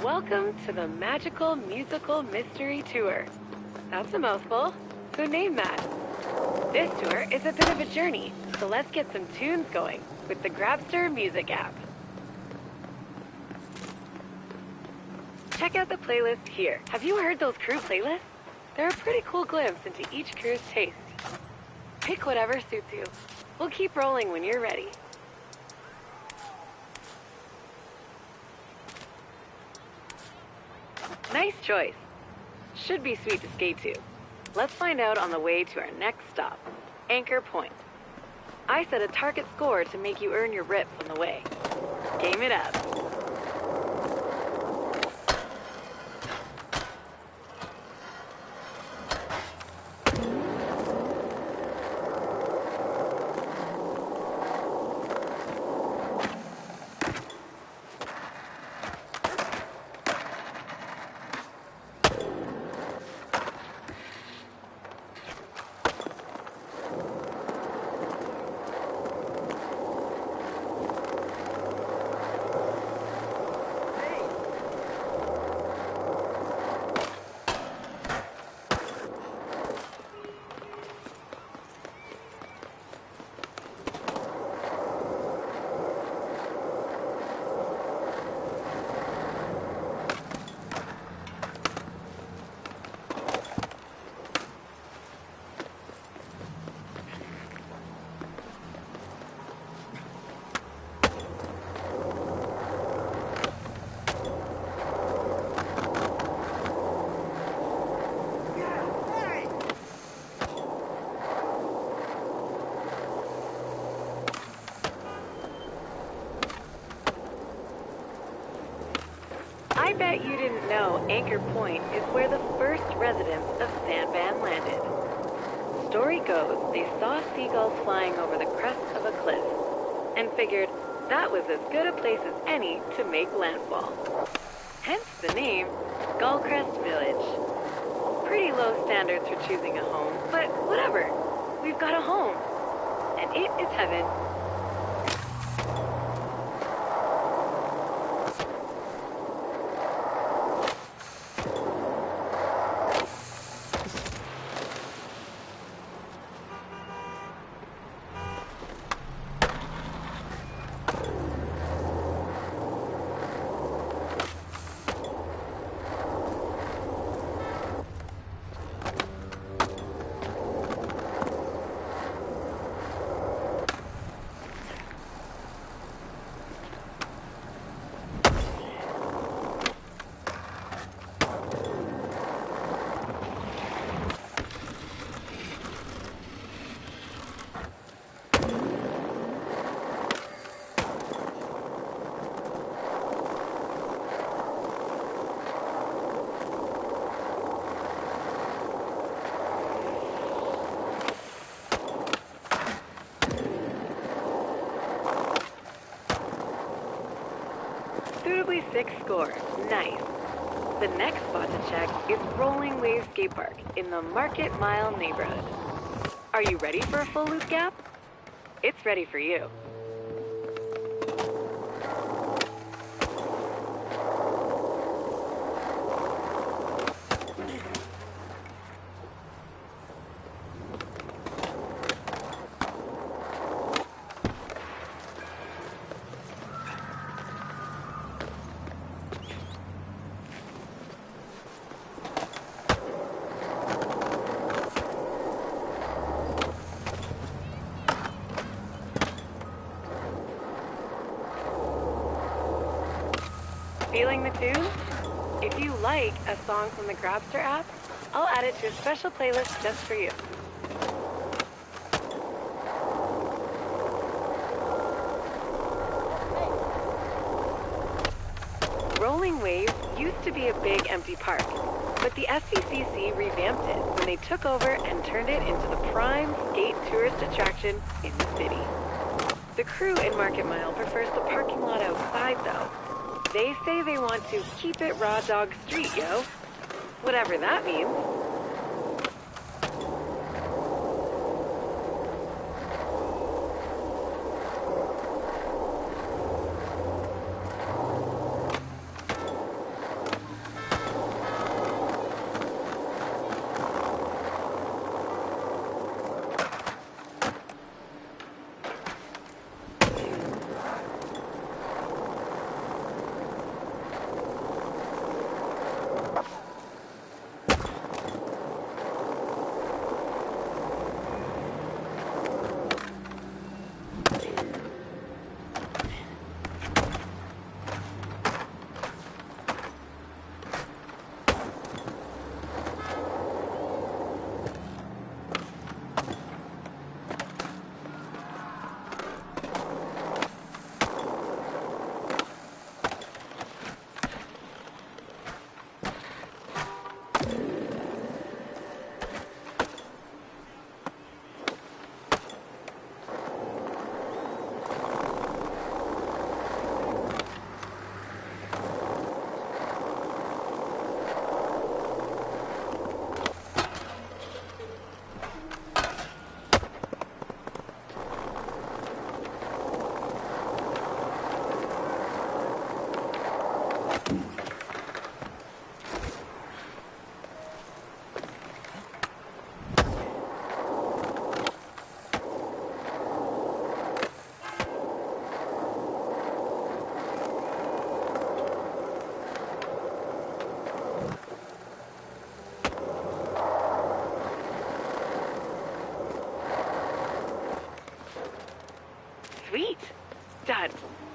Welcome to the Magical Musical Mystery Tour. That's a mouthful. Who named that? This tour is a bit of a journey, so let's get some tunes going with the Grabster Music app. Check out the playlist here. Have you heard those crew playlists? They're a pretty cool glimpse into each crew's taste. Pick whatever suits you. We'll keep rolling when you're ready. Nice choice. Should be sweet to skate to. Let's find out on the way to our next stop, Anchor Point. I set a target score to make you earn your rips on the way. Game it up. I bet you didn't know Anchor Point is where the first residents of Sandman landed. Story goes they saw seagulls flying over the crest of a cliff and figured that was as good a place as any to make landfall. Hence the name Skullcrest Village. Pretty low standards for choosing a home, but whatever. We've got a home, and it is heaven. Suitably 6 score. Nice. The next spot to check is Rolling Wave Skate Park in the Market Mile neighborhood. Are you ready for a full loop gap? It's ready for you. Feeling the tune? If you like a song from the Grabster app, I'll add it to a special playlist just for you. Rolling Wave used to be a big empty park, but the SCCC revamped it when they took over and turned it into the prime skate tourist attraction in the city. The crew in Market Mile prefers the parking lot outside, though. They say they want to keep it Raw Dog Street, yo. Whatever that means.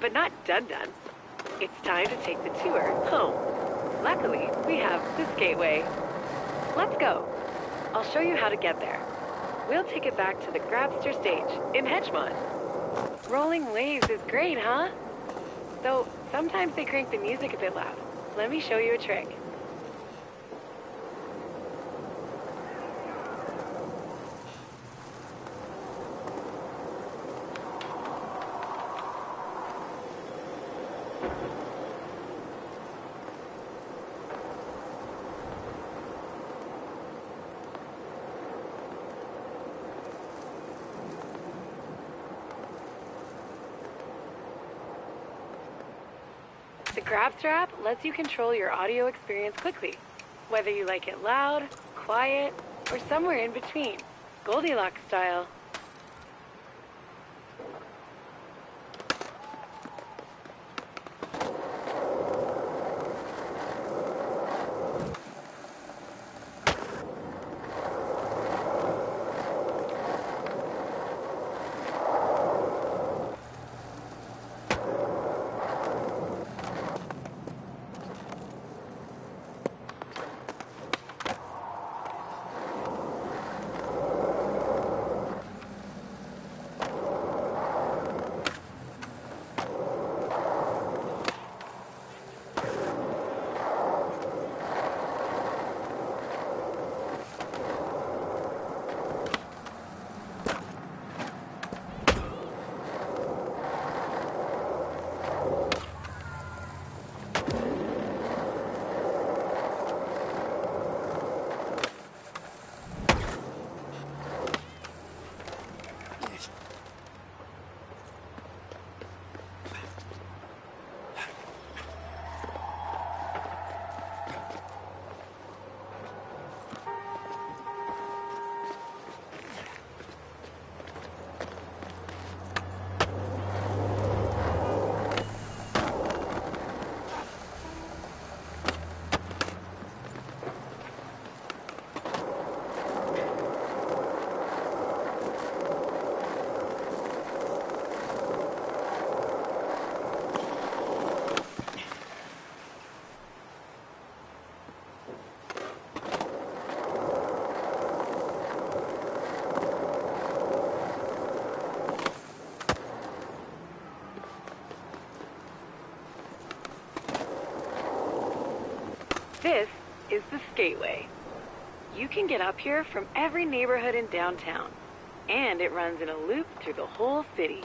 but not done. It's time to take the tour home. Luckily, we have the Skateway. Let's go. I'll show you how to get there. We'll take it back to the Grabster stage in Hedgemont. Rolling waves is great, huh? Though sometimes they crank the music a bit loud. Let me show you a trick. The Grabster app lets you control your audio experience quickly, whether you like it loud, quiet, or somewhere in between, Goldilocks style. This is the Skateway. You can get up here from every neighborhood in downtown, and it runs in a loop through the whole city.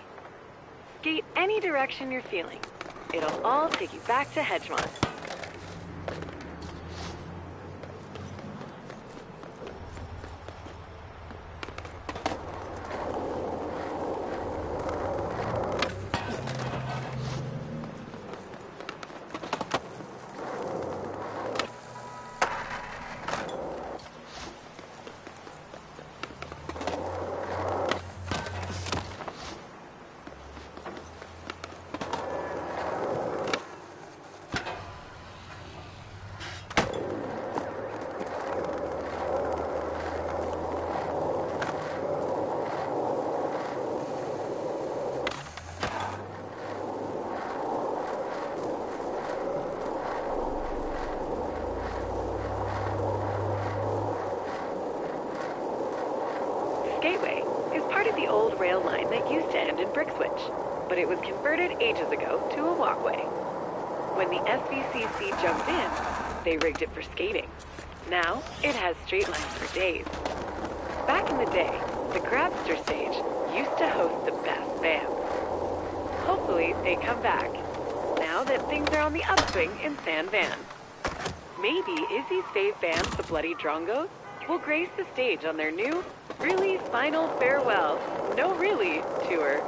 Skate any direction you're feeling. It'll all take you back to Hedgemont. Skateway is part of the old rail line that used to end in Brixwich, but it was converted ages ago to a walkway. When the SVCC jumped in, they rigged it for skating. Now, it has straight lines for days. Back in the day, the Grabster stage used to host the best bands. Hopefully, they come back, now that things are on the upswing in San Van. Maybe Izzy's fave band, the Bloody Drongos, will grace the stage on their new, really final farewell, no really, tour.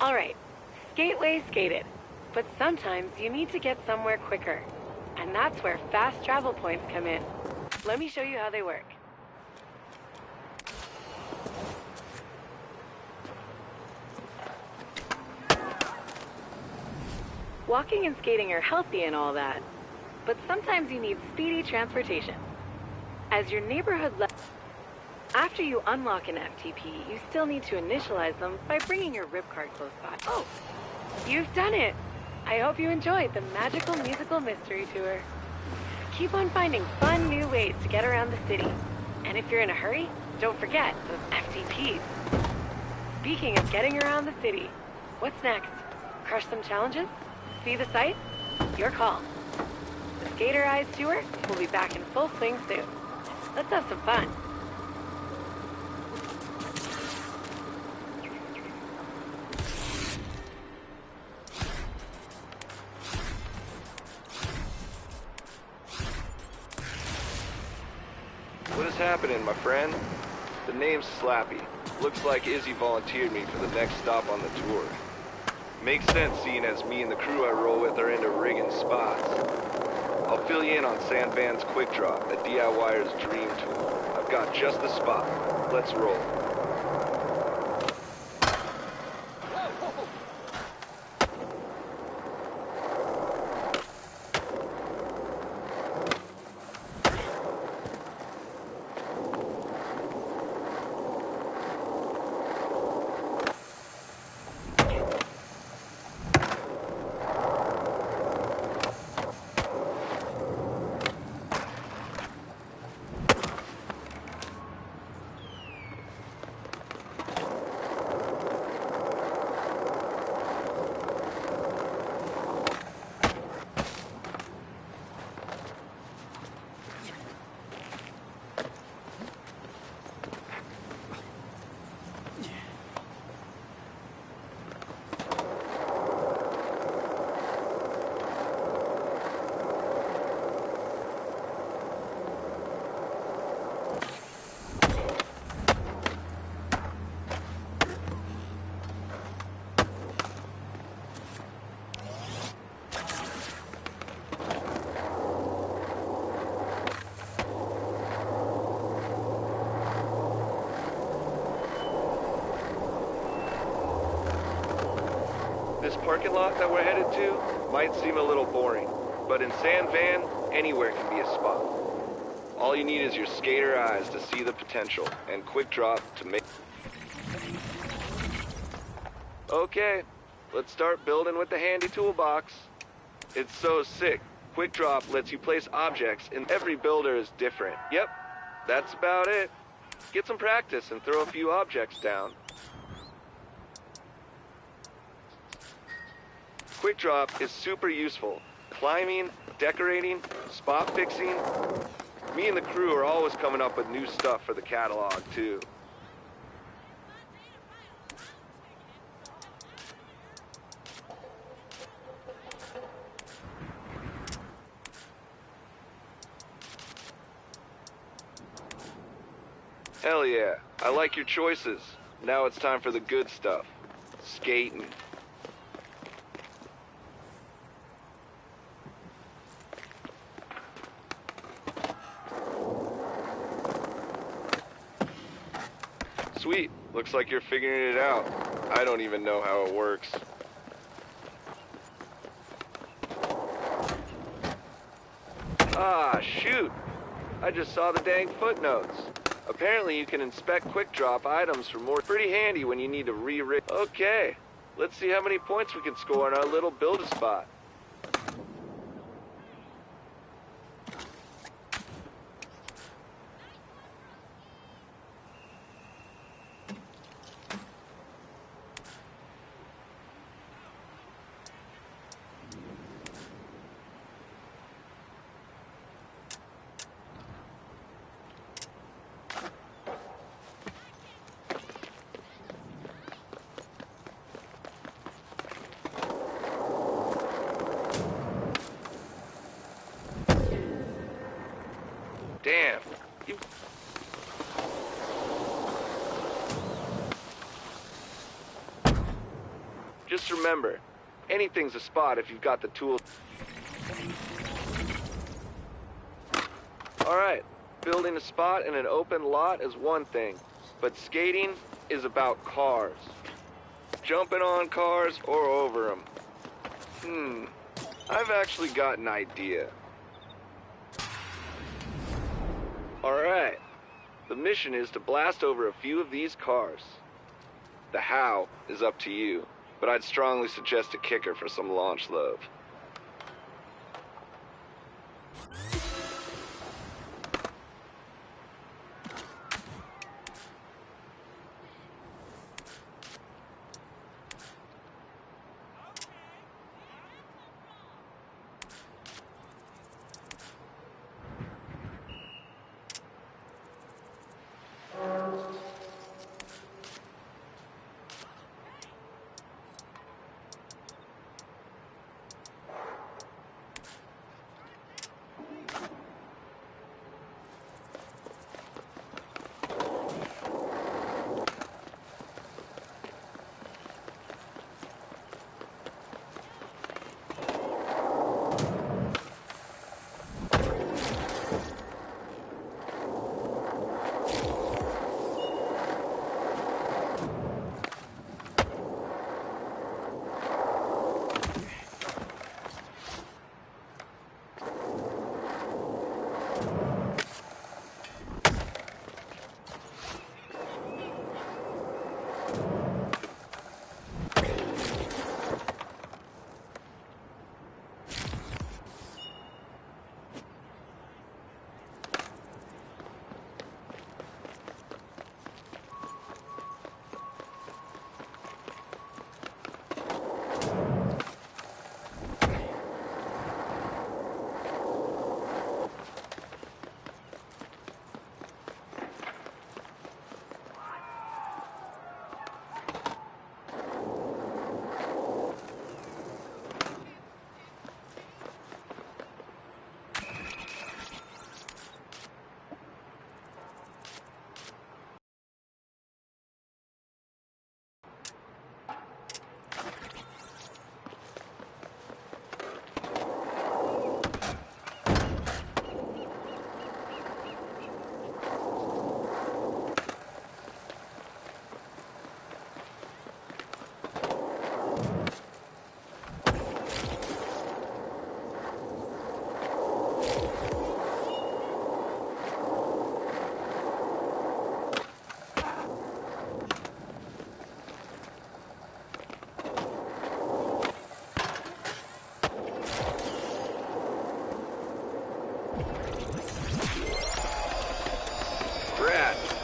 Alright, Skateway skated. But sometimes you need to get somewhere quicker. And that's where fast travel points come in. Let me show you how they work. Walking and skating are healthy and all that, but sometimes you need speedy transportation. As your neighborhood after you unlock an FTP, you still need to initialize them by bringing your ripcard close by. Oh, you've done it! I hope you enjoyed the magical musical mystery tour. Keep on finding fun new ways to get around the city. And if you're in a hurry, don't forget those FTPs. Speaking of getting around the city, what's next? Crush some challenges? See the sights? Your call. The Skater Eyes tour will be back in full swing soon. Let's have some fun. What is happening, my friend? The name's Slappy. Looks like Izzy volunteered me for the next stop on the tour. Makes sense seeing as me and the crew I roll with are into rigging spots. I'll fill you in on Sandvan's Quick Drop, a DIYer's dream tool. I've got just the spot. Let's roll. This parking lot that we're headed to might seem a little boring, but in Sandvan, anywhere can be a spot. All you need is your skater eyes to see the potential, and Quick Drop to make... Okay, let's start building with the handy toolbox. It's so sick. Quick Drop lets you place objects, and every builder is different. Yep, that's about it. Get some practice and throw a few objects down. Quick Drop is super useful. Climbing, decorating, spot fixing. Me and the crew are always coming up with new stuff for the catalog, too. Hell yeah, I like your choices. Now it's time for the good stuff. Skating. Sweet. Looks like you're figuring it out. I don't even know how it works. Ah, shoot. I just saw the dang footnotes. Apparently you can inspect Quick Drop items for more. Pretty handy when you need to re-rig. Okay. Let's see how many points we can score on our little build-a-spot. Damn. Just remember, anything's a spot if you've got the tools. Alright, building a spot in an open lot is one thing, but skating is about cars. Jumping on cars or over them. I've actually got an idea. Alright, the mission is to blast over a few of these cars. The how is up to you, but I'd strongly suggest a kicker for some launch love.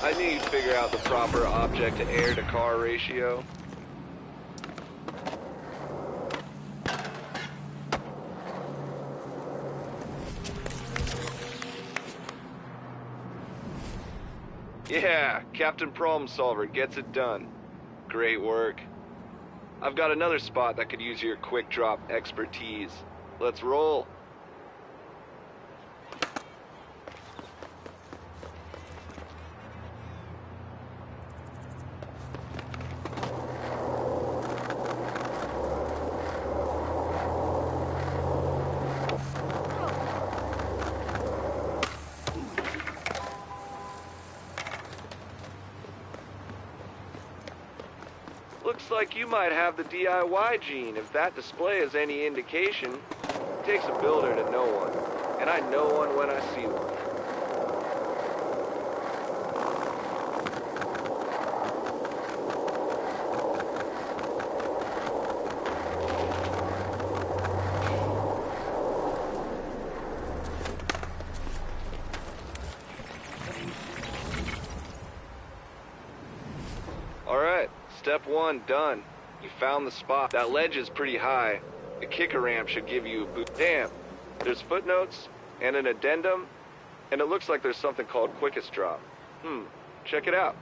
I knew you'd figure out the proper object to air to car ratio. Yeah, Captain Problem Solver gets it done. Great work. I've got another spot that could use your quick drop expertise. Let's roll. Looks like you might have the DIY gene. If that display is any indication, it takes a builder to know one, and I know one when I see one. Step one done. You found the spot. That ledge is pretty high. The kicker ramp should give you a boost. Damn, there's footnotes and an addendum, and it looks like there's something called quickest drop. Check it out.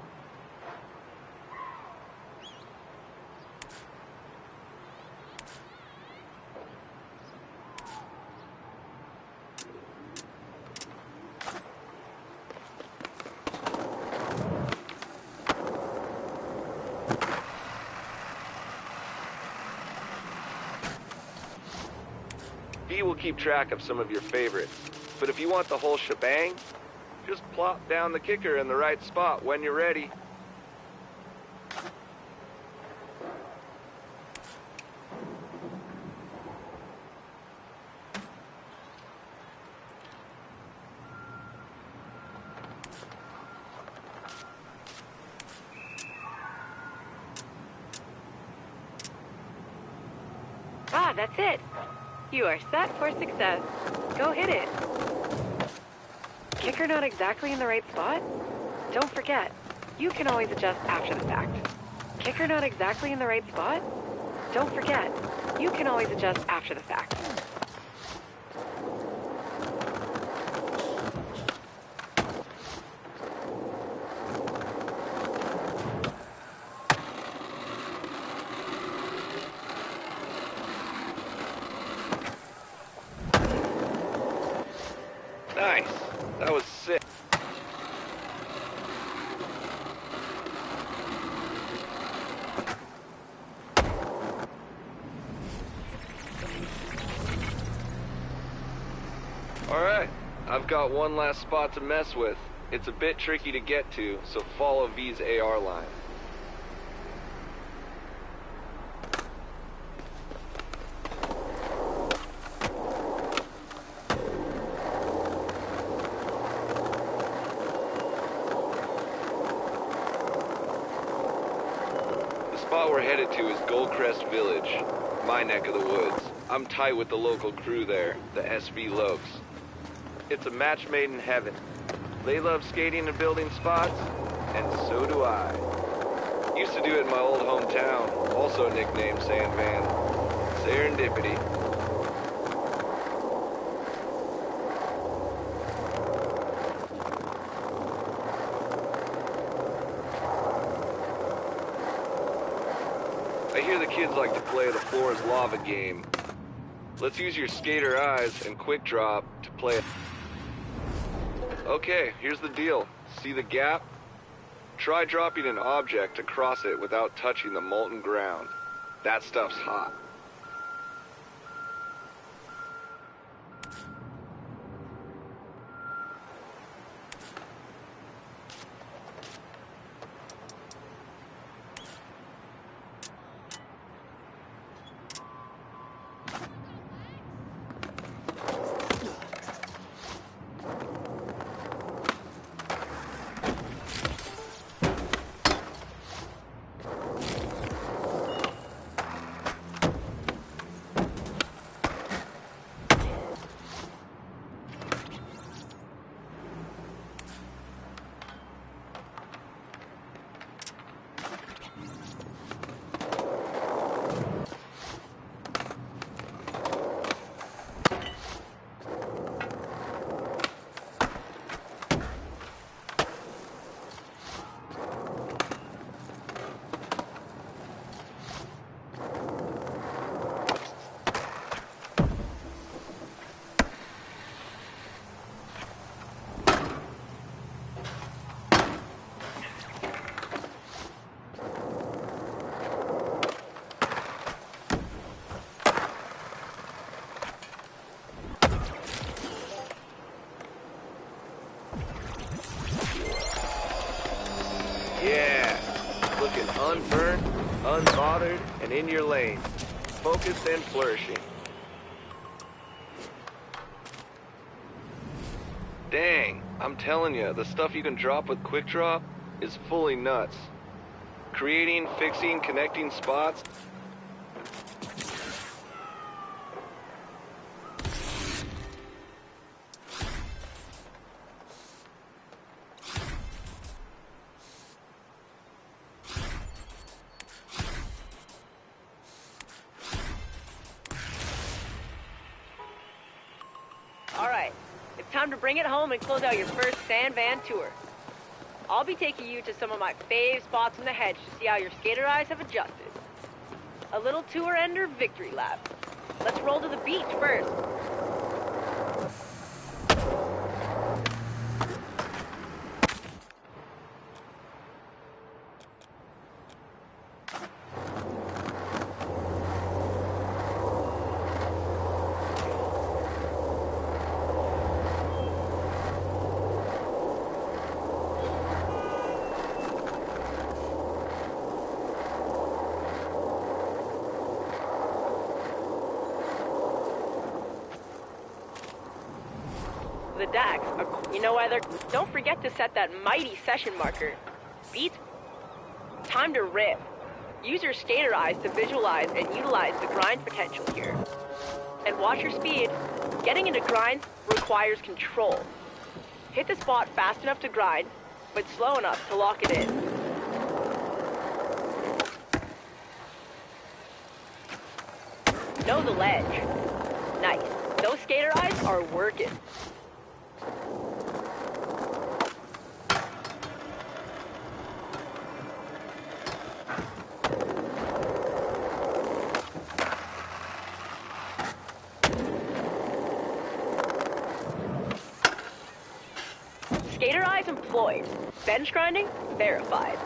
keep track of some of your favorites. But if you want the whole shebang, just plop down the kicker in the right spot when you're ready. Ah, that's it. You are set for success. Go hit it. Kicker not exactly in the right spot? Don't forget, you can always adjust after the fact. Kicker not exactly in the right spot? Don't forget, you can always adjust after the fact. Nice. That was sick. Alright, I've got one last spot to mess with. It's a bit tricky to get to, so follow V's AR line. The spot we're headed to is Goldcrest Village, my neck of the woods. I'm tight with the local crew there, the SV Lokes. It's a match made in heaven. They love skating and building spots, and so do I. Used to do it in my old hometown, also nicknamed San Van. Serendipity. I hear the kids like to play the floor is lava game. Let's use your skater eyes and quick drop to play it. Okay, here's the deal. See the gap? Try dropping an object across it without touching the molten ground. That stuff's hot. Yeah, looking unburnt, unbothered, and in your lane. Focused and flourishing. Dang, I'm telling you, the stuff you can drop with Quick Drop is fully nuts. Creating, fixing, connecting spots. Alright, it's time to bring it home and close out your first San Van tour. I'll be taking you to some of my fave spots in the hedge to see how your skater eyes have adjusted. A little tour ender victory lap. Let's roll to the beach first. DAX. You know why they're... Don't forget to set that mighty session marker. Beat? Time to rip. Use your skater eyes to visualize and utilize the grind potential here. And watch your speed. Getting into grind requires control. Hit the spot fast enough to grind, but slow enough to lock it in. Know the ledge. Nice. Those skater eyes are working. Skater eyes employed. Bench grinding verified.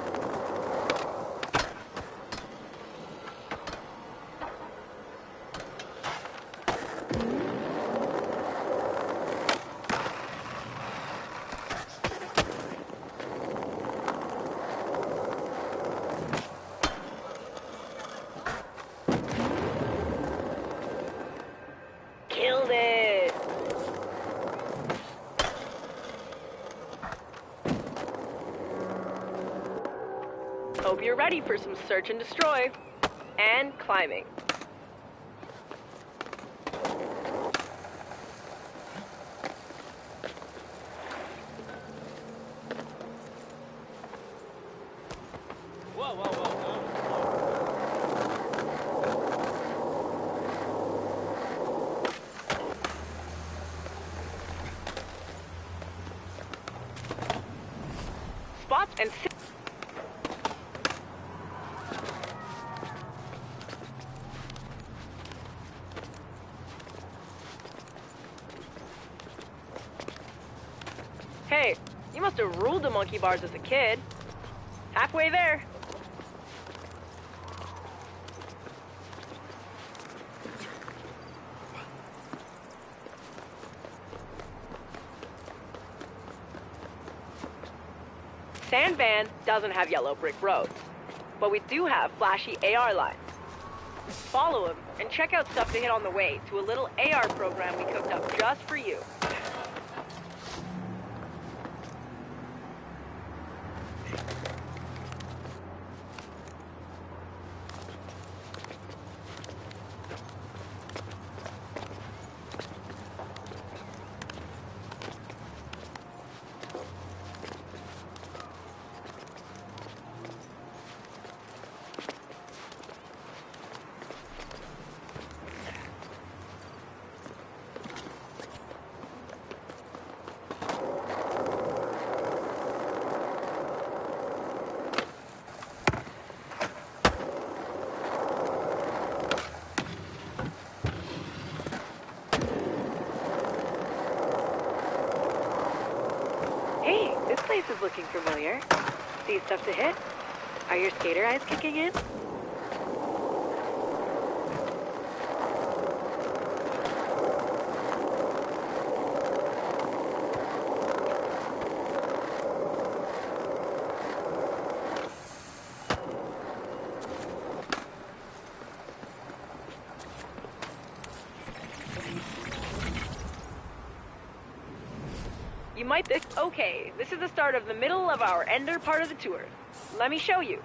Killed it! Hope you're ready for some search and destroy. And climbing. Whoa, whoa, whoa, whoa. Spots and Hey, you must have ruled the monkey bars as a kid. Halfway there. Sandvan doesn't have yellow brick roads, but we do have flashy AR lines. Follow them and check out stuff to hit on the way to a little AR program we cooked up just for you. Hey, this place is looking familiar. See stuff to hit? Are your skater eyes kicking in? You might think, okay, this is the start of the middle of our ender part of the tour. Let me show you.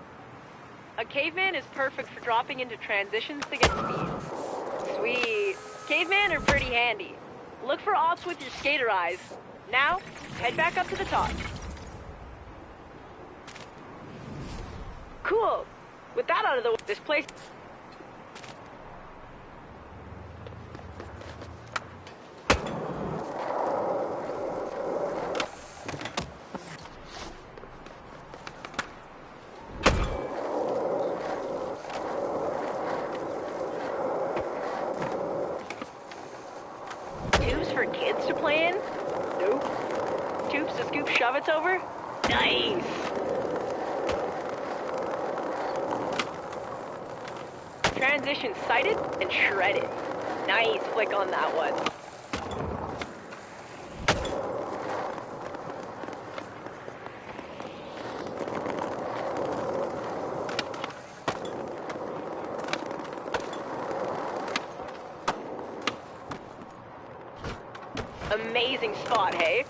A caveman is perfect for dropping into transitions to get speed. Sweet. Cavemen are pretty handy. Look for ops with your skater eyes. Now, head back up to the top. Cool. With that out of the way, this place... Tubes for kids to play in? Nope. Tubes to scoop shove-its over? Nice! Transition sighted and shredded. Nice flick on that one. amazing spot, hey?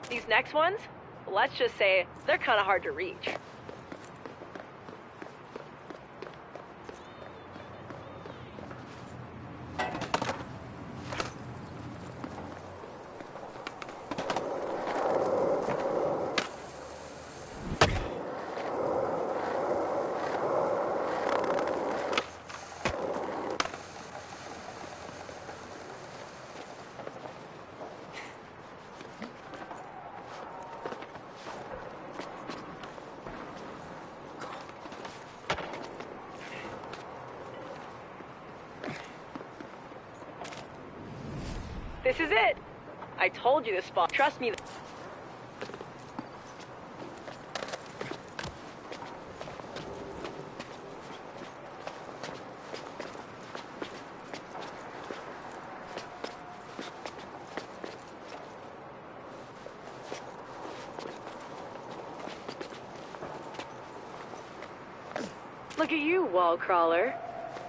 These next ones, let's just say, they're kind of hard to reach. This is it! I told you this spot. Trust me. Look at you, wall crawler.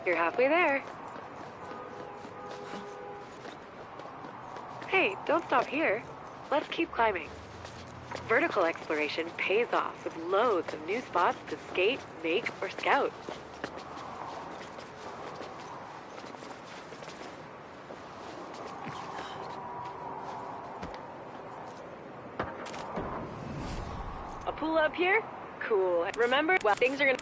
You're halfway there. Hey, don't stop here. Let's keep climbing. Vertical exploration pays off with loads of new spots to skate, make, or scout. A pool up here? Cool. Remember, well, things are gonna...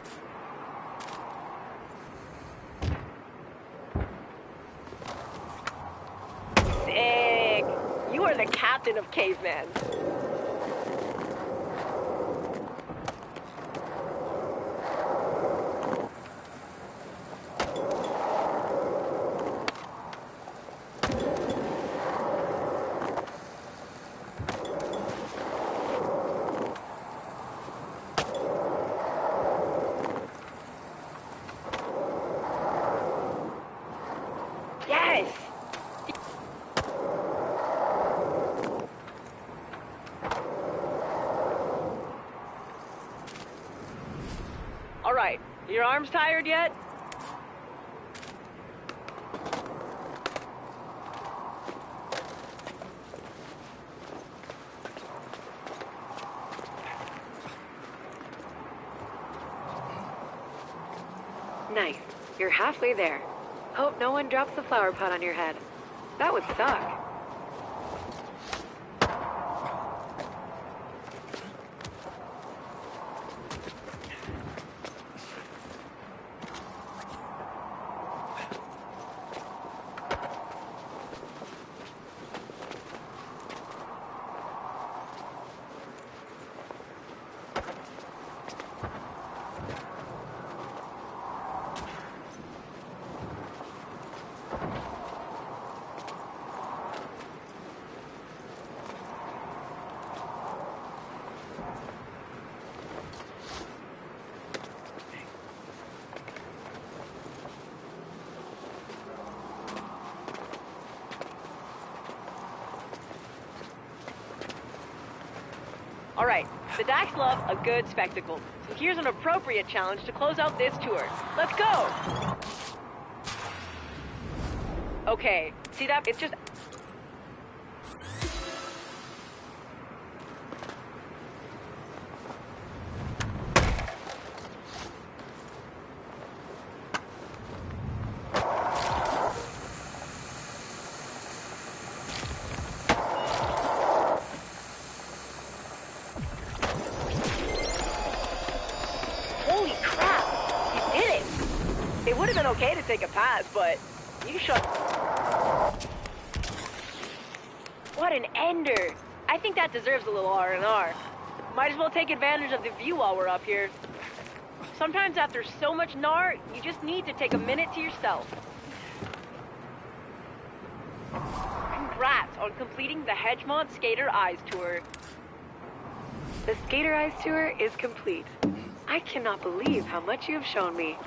Sick! You are the captain of caveman. Yes! All right, your arms tired yet? Nice. You're halfway there. Hope no one drops the flower pot on your head. That would suck. All right, the Dax love a good spectacle. So here's an appropriate challenge to close out this tour. Let's go! Okay, see that? It's just... Holy crap! You did it! It would have been okay to take a pass, but you should... What an ender! I think that deserves a little R&R. Might as well take advantage of the view while we're up here. Sometimes after so much gnar, you just need to take a minute to yourself. Congrats on completing the Hedgemont Skater Eyes Tour. The Skater Eyes Tour is complete. I cannot believe how much you have shown me.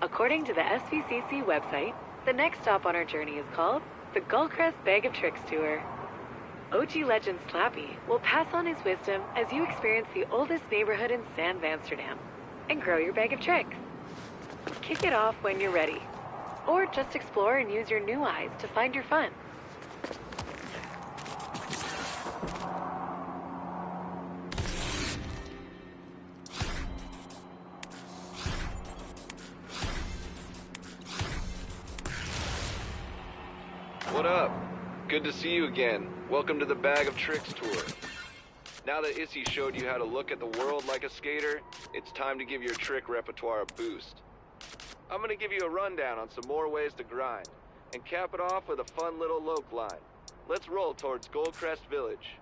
According to the SVCC website, the next stop on our journey is called the Gullcrest Bag of Tricks Tour. OG legend Slappy will pass on his wisdom as you experience the oldest neighborhood in San Amsterdam and grow your bag of tricks. Kick it off when you're ready. Or just explore and use your new eyes to find your fun. What up? Good to see you again. Welcome to the Bag of Tricks tour. Now that Issy showed you how to look at the world like a skater, it's time to give your trick repertoire a boost. I'm gonna give you a rundown on some more ways to grind, and cap it off with a fun little lope line. Let's roll towards Goldcrest Village.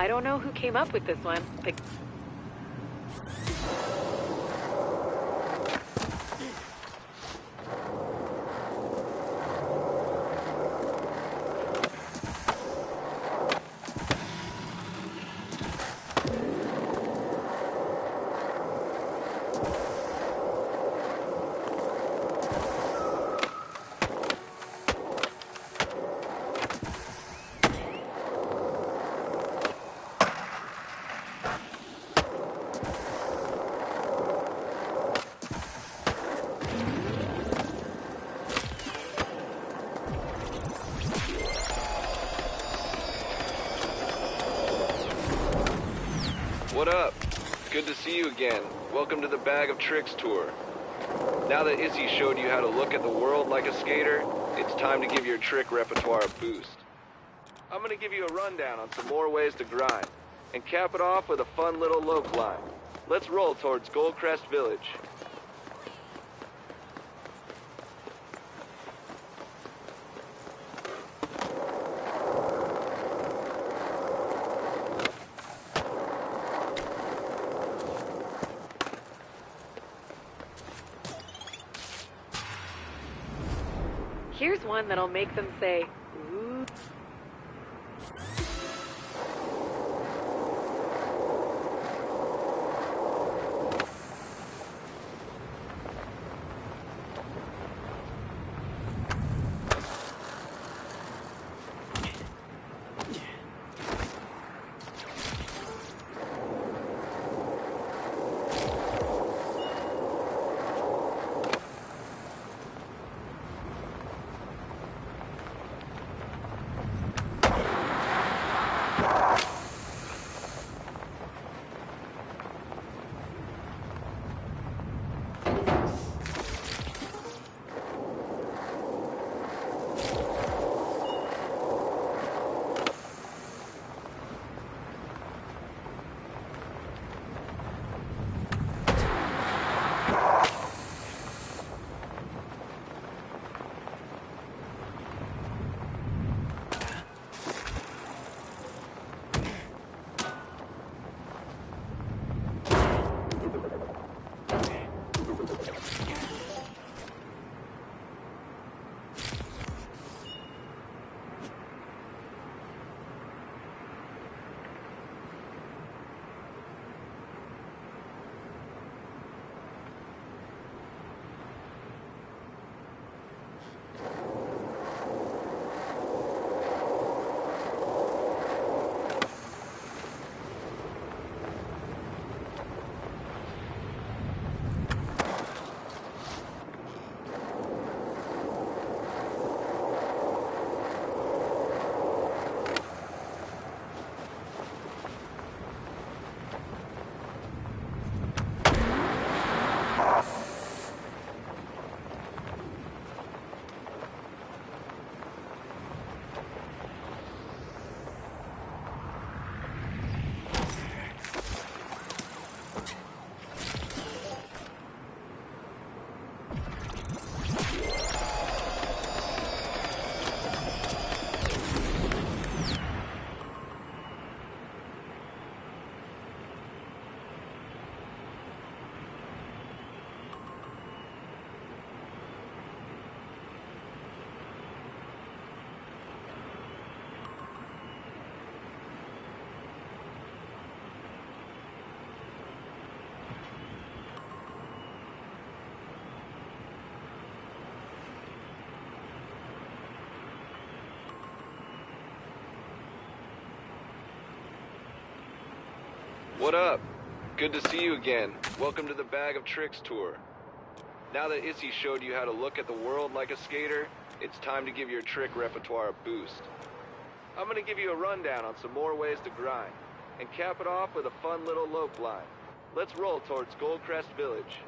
I don't know who came up with this one, but What up? Good to see you again. Welcome to the Bag of Tricks tour. Now that Issy showed you how to look at the world like a skater, it's time to give your trick repertoire a boost. I'm gonna give you a rundown on some more ways to grind, and cap it off with a fun little lope line. Let's roll towards Goldcrest Village. here's one that'll make them say, ooh. What up? Good to see you again. Welcome to the Bag of Tricks tour. Now that Issy showed you how to look at the world like a skater, it's time to give your trick repertoire a boost. I'm gonna give you a rundown on some more ways to grind, and cap it off with a fun little lope line. Let's roll towards Goldcrest Village.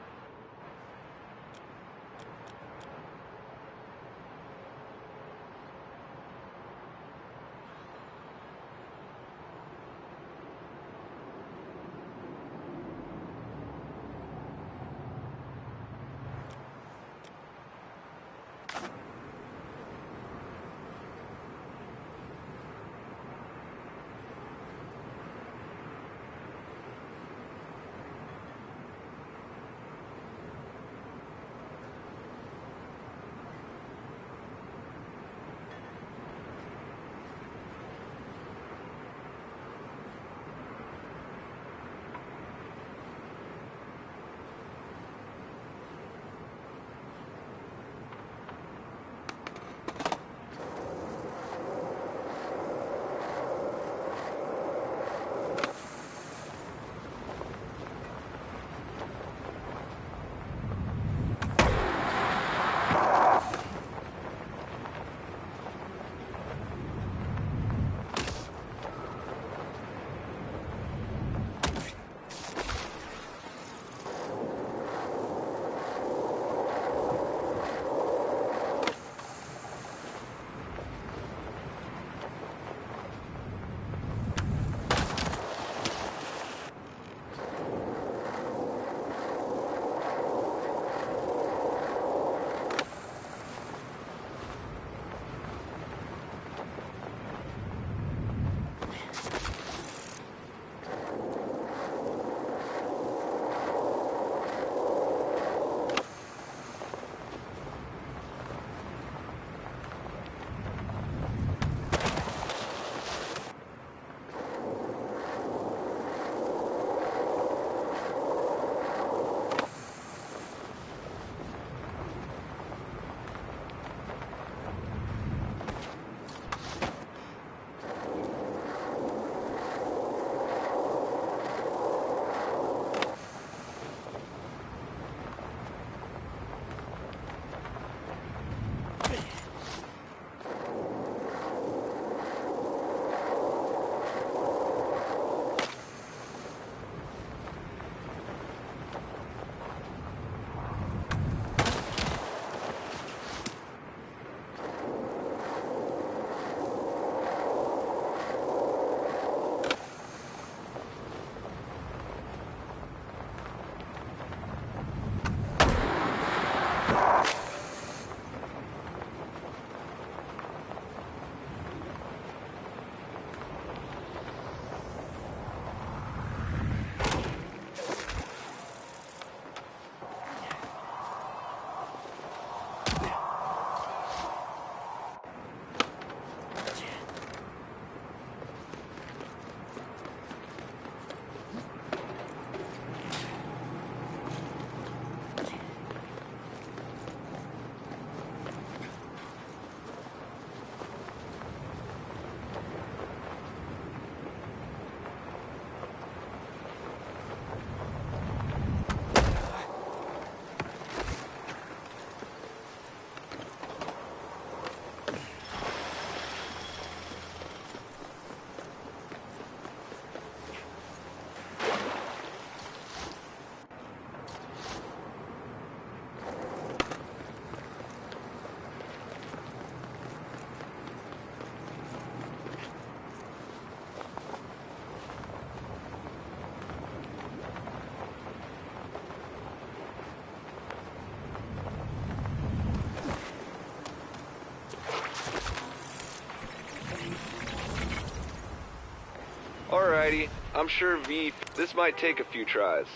Alrighty, I'm sure V... This might take a few tries.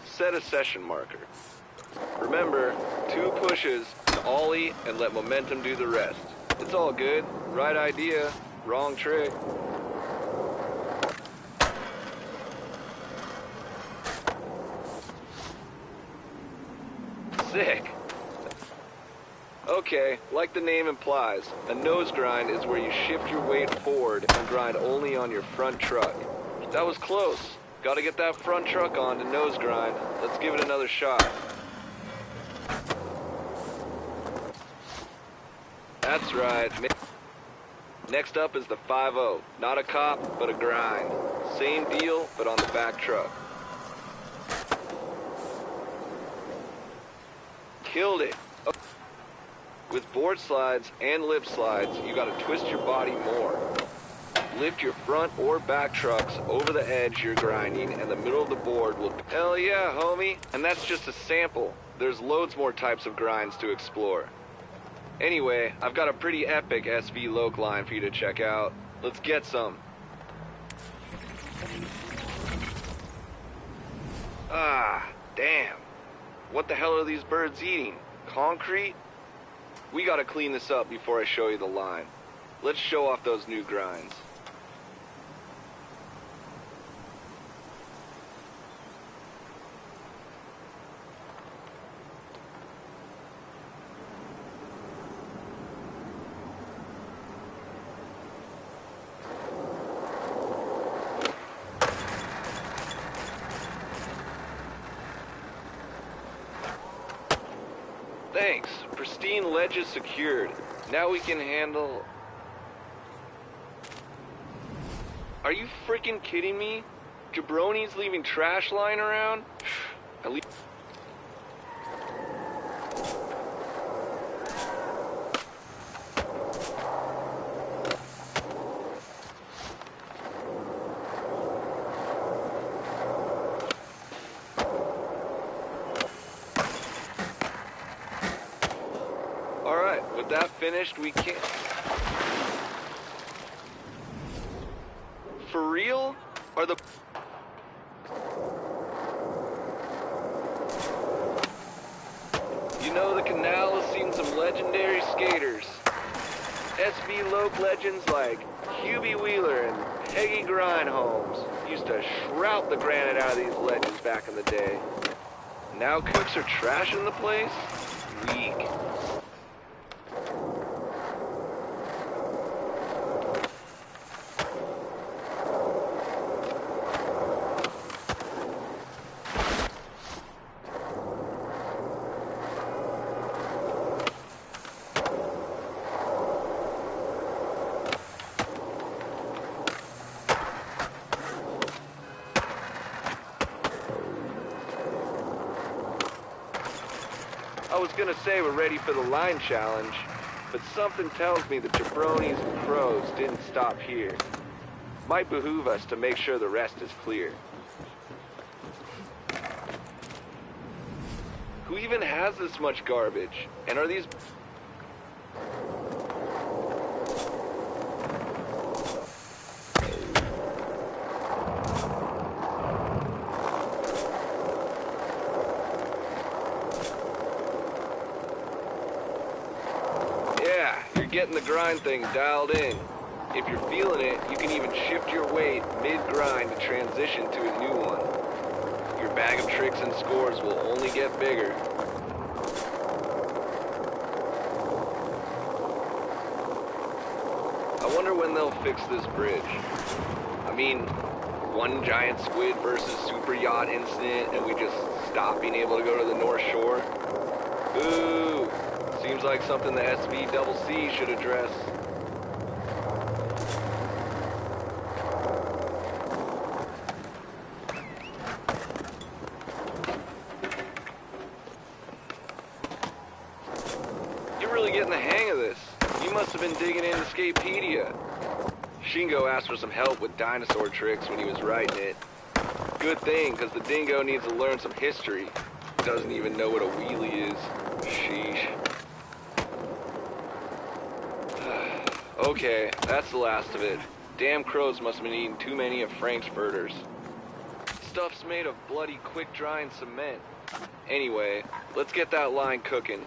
Set a session marker. Remember, 2 pushes, to ollie, and let momentum do the rest. It's all good. Right idea, wrong trick. Sick. Okay, like the name implies, a nose grind is where you shift your weight forward and grind only on your front truck. That was close. Gotta get that front truck on to nose grind. Let's give it another shot. That's right. Next up is the 5-0. Not a cop, but a grind. Same deal, but on the back truck. Killed it. With board slides and lip slides, you gotta twist your body more. Lift your front or back trucks over the edge you're grinding, and the middle of the board will... Hell yeah, homie! And that's just a sample. There's loads more types of grinds to explore. Anyway, I've got a pretty epic SV Loc line for you to check out. Let's get some. Ah, damn. What the hell are these birds eating? Concrete? We gotta clean this up before I show you the line. Let's show off those new grinds. Thanks. Pristine ledges secured. Now we can handle... Are you freaking kidding me? Jabronis leaving trash lying around? At least... Alright, with that finished, we can't... For real? Are the... You know, the canal has seen some legendary skaters. SV Loc legends like Hubie Wheeler and Peggy Grindholmes used to shrout the granite out of these ledges back in the day. Now cooks are trashing the place? Weak. I was gonna say we're ready for the line challenge, but something tells me the jabronis and crows didn't stop here. Might behoove us to make sure the rest is clear. Who even has this much garbage? And are these... Getting the grind thing dialed in. If you're feeling it, you can even shift your weight mid-grind to transition to a new one. Your bag of tricks and scores will only get bigger. I wonder when they'll fix this bridge. I mean, one giant squid versus super yacht incident and we just stop being able to go to the North Shore? Ooh. Seems like something the SVCC should address. You're really getting the hang of this. You must have been digging into Skapedia. Shingo asked for some help with dinosaur tricks when he was writing it. Good thing, because the dingo needs to learn some history. Doesn't even know what a wheelie is. Sheesh. Okay, that's the last of it. Damn crows must have been eating too many of Frank's burgers. Stuff's made of bloody quick-drying cement. Anyway, let's get that line cooking.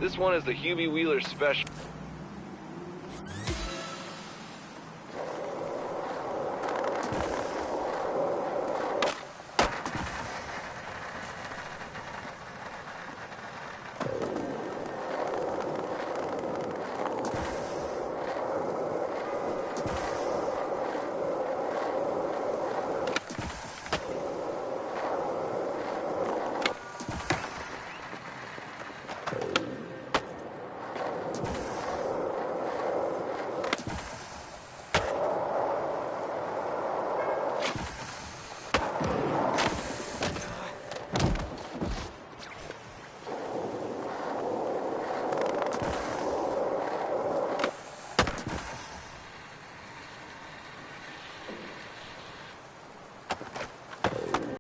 This one is the Hubie Wheeler Special.